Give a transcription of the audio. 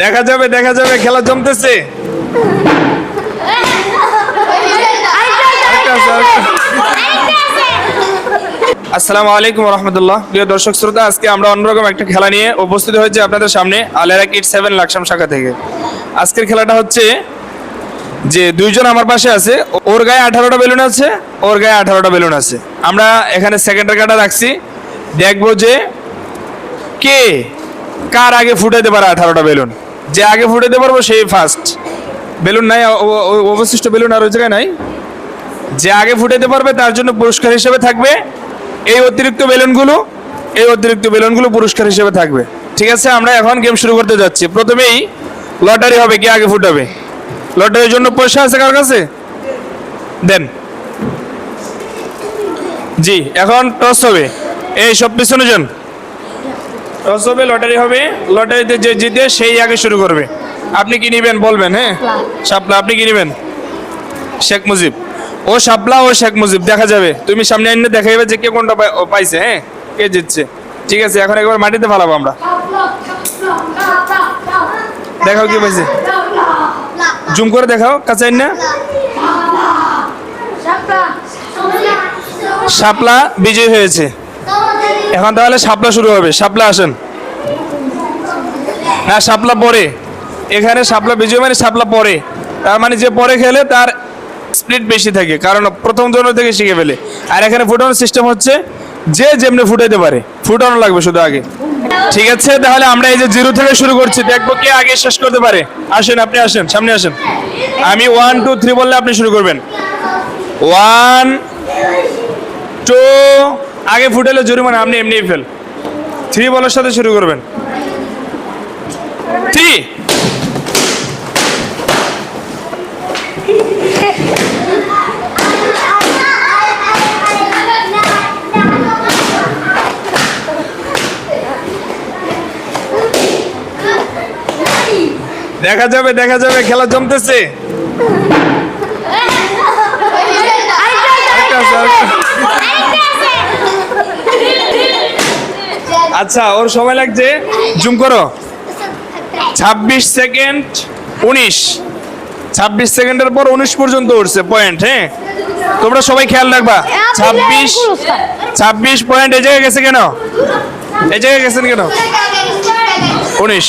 দেখা যাবে খেলা জমতেছে। আসসালামু আলাইকুম রহমতুল্লাহ। প্রিয় দর্শক শ্রোতা, আজকে আমরা অন্যরকম একটা খেলা নিয়ে উপস্থিত হয়েছি আপনাদের সামনে আলেরা কিডস 7 লাকসাম শাখা থেকে। আজকের খেলাটা হচ্ছে যে দুইজন আমার পাশে আছে, ওর গায়ে 18টা বেলুন আছে, ওর গায়ে 18টা বেলুন আছে। আমরা এখানে সেকেন্ডের কাটা রাখছি, দেখবো যে কে কার আগে ফুটাইতে পারে 18টা বেলুন। যে আগে ফুটাইতে পারবো সেই ফার্স্ট। বেলুন নাই, অবশিষ্ট বেলুন আর ওই জায়গায় নাই। যে আগে ফুটাইতে পারবে তার জন্য পুরস্কার হিসেবে থাকবে এই অতিরিক্ত বেলুনগুলো পুরস্কার হিসেবে থাকবে। ঠিক আছে, আমরা এখন গেম শুরু করতে যাচ্ছি। প্রথমেই লটারি হবে, কে আগে ফুটাবে। লটারির জন্য পয়সা আছে কার কাছে? দেন। জি, এখন টস হবে। এই সব পিছনে যান। টস হবে, লটারি হবে। লটারিতে যে জিতে সেই আগে শুরু করবে। আপনি কি নিবেন বলবেন? হ্যাঁ, শাপলা। আপনি কি নিবেন? শেখ মুজিব। ও শাপলা, ও শেখ মুজিব। দেখা যাবে, তুমি সামনে এনে দেখাইবে যে কে কোনটা পাইছে। হ্যাঁ, কে জিতছে। ঠিক আছে, এখন একবার মাটিতে ফালাবো আমরা। দেখাও কি পাইছে, জুম করে দেখাও কাছে না। শাপলা বিজয় হয়েছে। এখন তাহলে শাপলা শুরু হবে। শাপলা আসেন। না, শাপলা পরে। এখানে শাপলা বিজয় মানে শাপলা পরে, তার মানে যে পরে খেলে তার স্পিড বেশি থাকে, কারণ প্রথম জন থেকে শিখে ফেলে। আর এখানে ফুটানোর সিস্টেম হচ্ছে যে যেমনি ফুটাইতে পারে, ফুটানো লাগবে শুধু আগে। ঠিক আছে, তাহলে আমরা এই যে 0 থেকে শুরু করছি, দেখবো কে আগে শেষ করতে পারে। আসেন, আপনি আসেন, সামনে আসেন। আমি 1 2 3 বললে আপনি শুরু করবেন। 1 2, আগে ফুটালে জরিমানা, আপনি এমনি ফেল। 3 বলার সাথে শুরু করবেন। 3। দেখা যাবে খেলা জমতেছে। আচ্ছা, ওর সময় লাগছে, জুম করো। 26 সেকেন্ড 19। 26 সেকেন্ডের পর 19 পর্যন্ত উঠছে পয়েন্ট। হ্যাঁ, তোমরা সবাই খেয়াল রাখবা। 26 পয়েন্ট। এই জায়গায় গেছে কেন? 19।